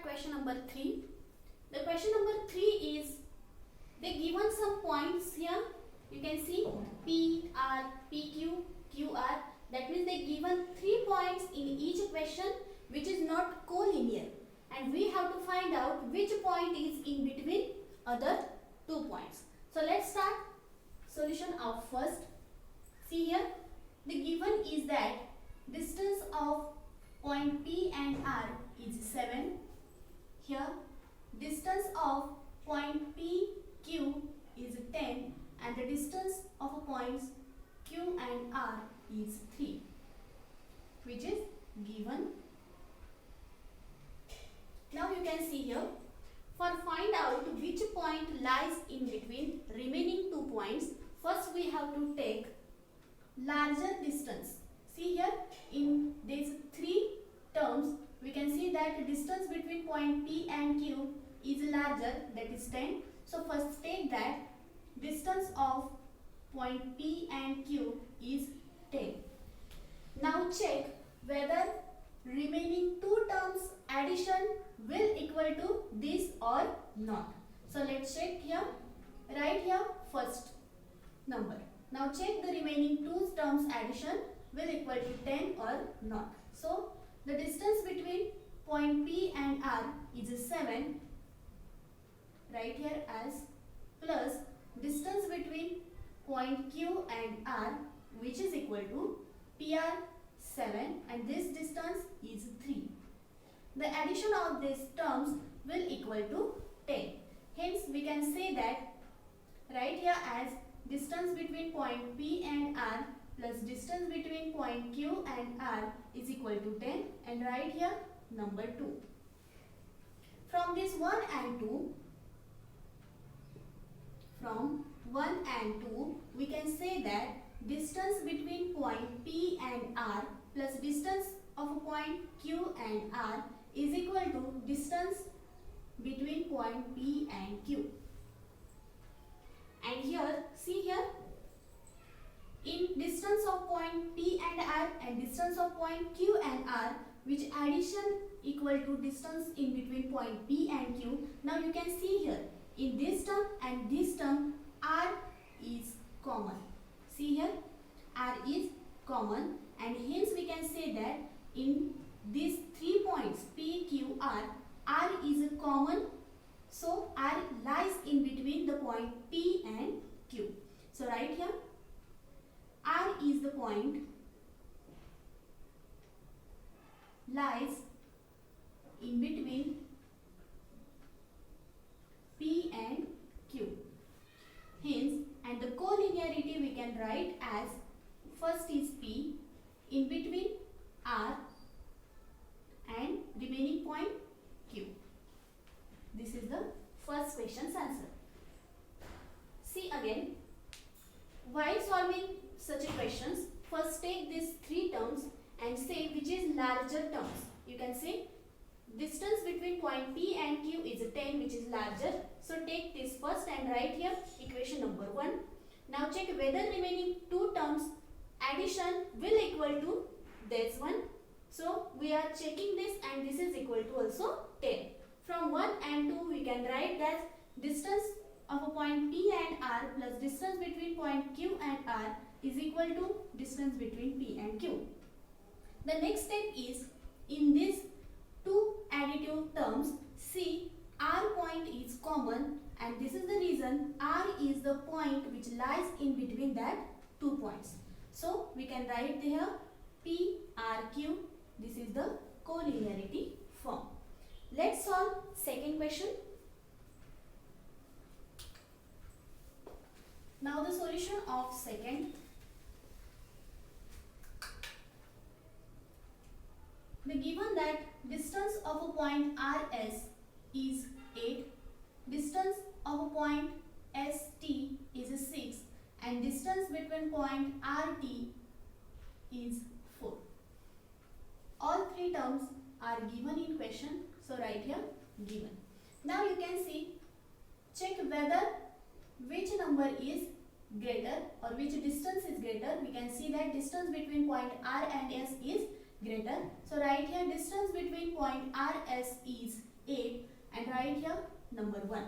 question number 3. The question number 3 is, they given some points here. You can see P, R, PQ, QR. That means they given 3 points in each question which is not collinear. And we have to find out which point is in between other 2 points. So let's start solution of first. See here, the given is that distance of point P and R is 7. Here, distance of point P, Q is 10 and the distance of points Q and R is 3, which is given. Now you can see here, for find out which point lies in between remaining 2 points, first we have to take larger distance. See here, in these 3 terms, we can see that distance between point P and Q is larger, that is 10. So first take that distance of point P and Q is 10. Now check whether remaining 2 terms addition will equal to this or not. So let's check here. Write here first number. Now check the remaining 2 terms addition will equal to 10 or not. So the distance between point P and R is 7. Write here as plus distance between point Q and R, which is equal to PR 7 and this distance is 3. The addition of these terms will equal to 10. Hence we can say that, right here as distance between point P and R plus distance between point Q and R is equal to 10 and write here number 2. From this 1 and 2, we can say that distance between point P and R plus distance of point Q and R is equal to distance between point P and Q. And here, see here, in distance of point P and R and distance of point Q and R, which addition equal to distance in between point P and Q. Now you can see here, in this term and this term, R is common. See here, R is common and hence we can say that in these 3 points P, Q, R is common. So R lies in between the point P and Q. So right here, R is the point lies in between P and Q. Hence, and the collinearity we can write as first is P, in between R and remaining point Q. This is the first question's answer. See again, while solving such a questions, first take these 3 terms and say which is larger terms. You can say distance between point P and Q is 10, which is larger. So take this first and write here equation number 1. Now check whether remaining 2 terms addition will equal to this one. So we are checking this and this is equal to also 10. From 1 and 2 we can write that distance of a point P and R plus distance between point Q and R is equal to distance between P and Q. The next step is, in these 2 additive terms, see R point is common and this is the reason R is the point which lies in between that 2 points. So we can write here P, R, Q. This is the collinearity form. Let's solve second question. Now the solution of second. The given that distance of a point RS is 8, distance of a point ST is 6 and distance between point RT is 4. All 3 terms are given in question. So write here given. Now you can see, check whether which number is greater or which distance is greater. We can see that distance between point R and S is greater. So write here distance between point RS is 8 and write here number 1.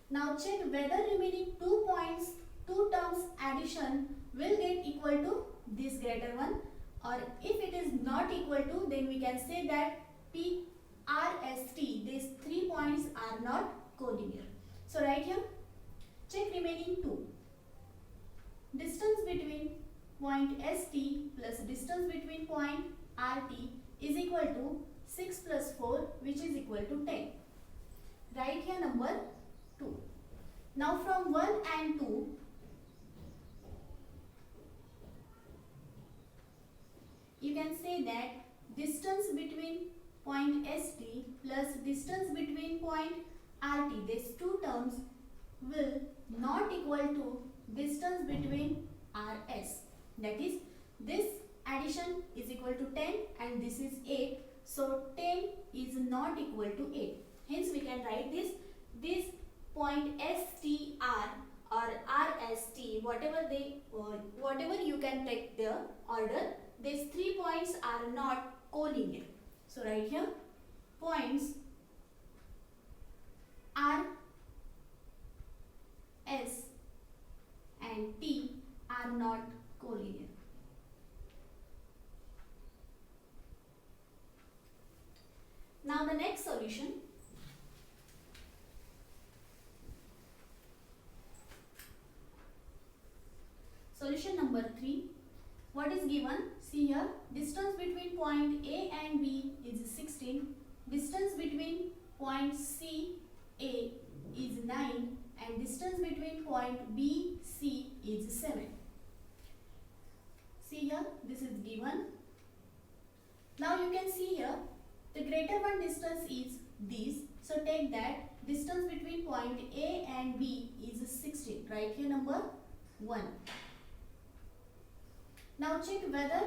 Now check whether remaining 2 points, 2 terms addition will get equal to this greater one, or if it is not equal to, then we can say that PRST, these 3 points are not collinear. So write here, check remaining 2. Distance between point ST plus distance between point RT is equal to 6 plus 4, which is equal to 10. Write here number 2. Now from 1 and 2, you can say that distance between point ST plus distance between point RT, these 2 terms will not equal to distance between RS. That is, this addition is equal to 10 and this is 8. So 10 is not equal to 8. Hence we can write this point STR or RST, whatever you can take the order, these 3 points are not collinear. So write here, points R, S and T are not collinear. Now the next solution. Solution number 3. What is given? See here, distance between point A and B is 16. Distance between point C, A is 9 and distance between point B, C is 7. See here, this is given. Now you can see here, the greater one distance is this. So take that distance between point A and B is 16. Write here number 1. Now check whether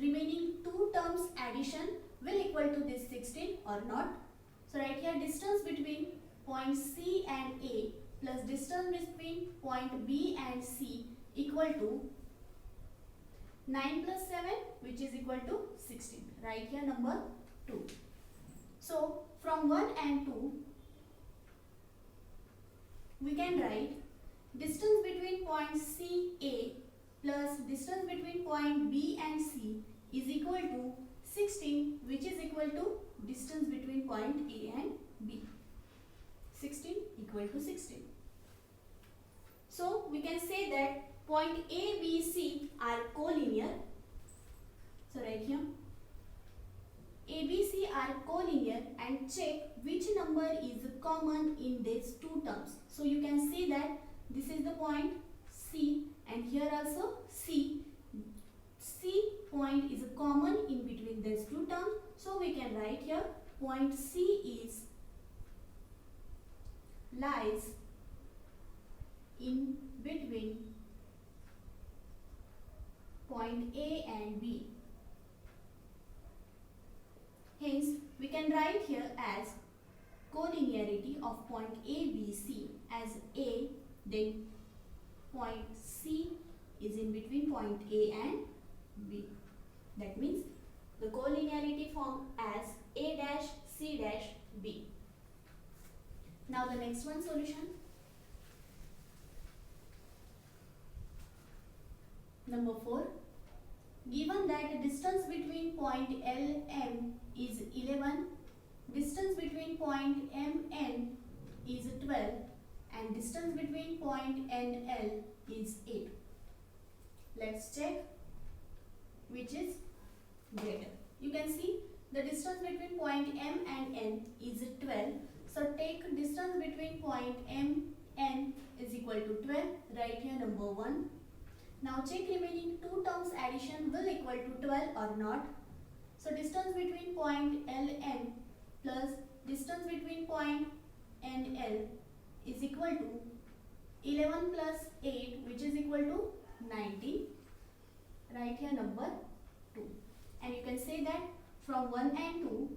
remaining 2 terms addition will equal to this 16 or not. So write here distance between point C and A plus distance between point B and C equal to 9 plus 7, which is equal to 16. Write here number 2. So from 1 and 2, we can write distance between point C, A plus distance between point B and C is equal to 16, which is equal to distance between point A and B. 16 equal to 16. So we can say that point A, B, C are collinear. So write here A, B, C are collinear and check which number is common in these 2 terms. So you can see that this is the point C and here also C. C point is common in between these 2 terms. So we can write here point C lies in between point A and B. Hence, we can write here as collinearity of point A, B, C as A, then point C is in between point A and B. That means the collinearity form as A dash C dash B. Now the next one solution. Number 4. Given that distance between point L, M is 11, distance between point M, N is 12 and distance between point N, L is 8. Let's check which is greater. You can see the distance between point M and N is 12. So take distance between point M, N is equal to 12. Write here number 1. Now check remaining 2 terms addition will equal to 12 or not. So distance between point L, M plus distance between point N, L is equal to 11 plus 8, which is equal to 19. Write here number 2. And you can say that from 1 and 2,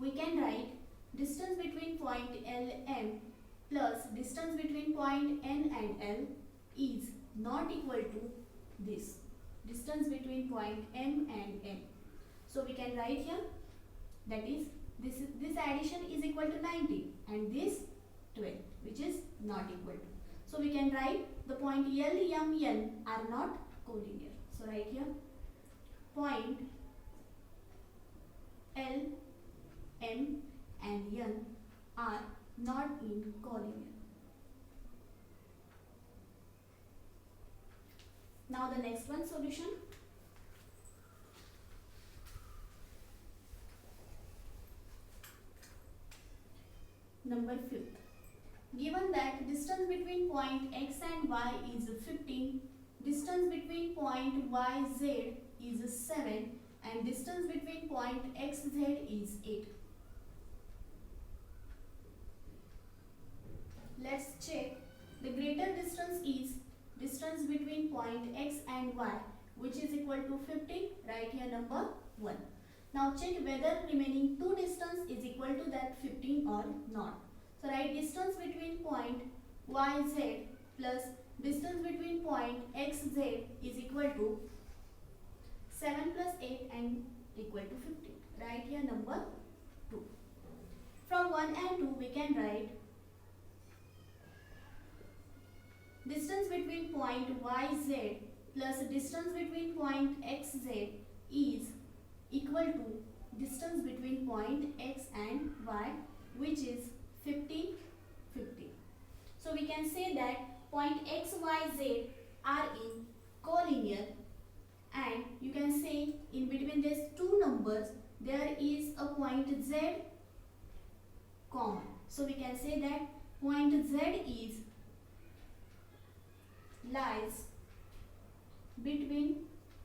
we can write distance between point L, M plus distance between point N and L is not equal to this distance between point M and N. So we can write here that is this addition is equal to 19 and this 12, which is not equal to. So we can write the point L, M, N are not collinear. So right here point L, M and N are not in collinear. Now the next one solution. Number 5th. Given that distance between point X and Y is 15, distance between point YZ is 7 and distance between point XZ is 8. Let's check. The greater distance is distance between point X and Y, which is equal to 15. Write here number 1. Now check whether remaining two distance is equal to that 15 or not. So write distance between point YZ plus distance between point XZ is equal to 7 plus 8 and equal to 15. Write here number 2. From 1 and 2 we can write distance between point YZ plus distance between point XZ is equal to distance between point X and Y, which is 50, 50. So we can say that point X, Y, Z are in collinear, and you can say in between these two numbers there is a point Z common. So we can say that point Z lies between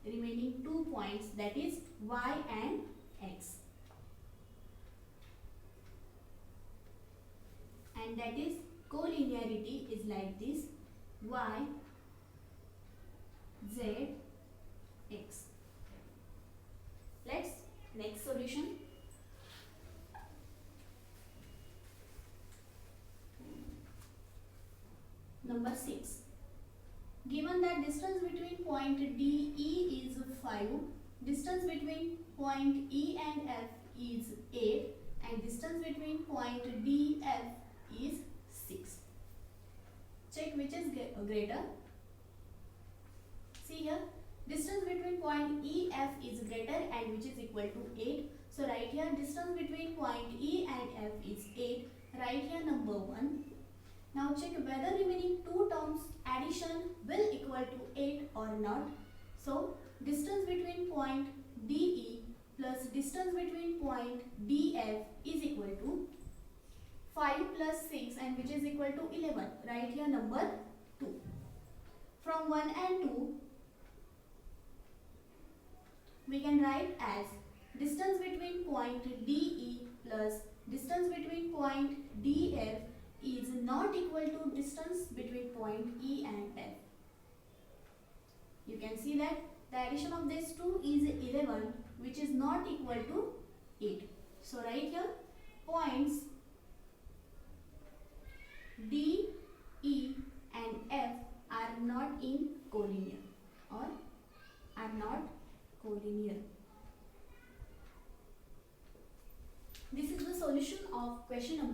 remaining 2 points, that is Y and X, and that is collinearity is like this: Y, Z, X. Let's next solution. Number 6. Given that distance between point DE is 5, distance between point E and F is 8 and distance between point DF is 6. Check which is greater. See here, distance between point EF is greater and which is equal to 8. So write here distance between point E and F is 8. Write here number 1. Now check whether remaining two terms addition will equal to 8 or not. So distance between point DE plus distance between point DF is equal to 5 plus 6 and which is equal to 11. Write here number 2. From 1 and 2 we can write as distance between point DE plus distance between point DF is not equal to distance between point E and F. You can see that the addition of these two is 11, which is not equal to 8. So right here points D, E and F are not in collinear or are not collinear. This is the solution of question number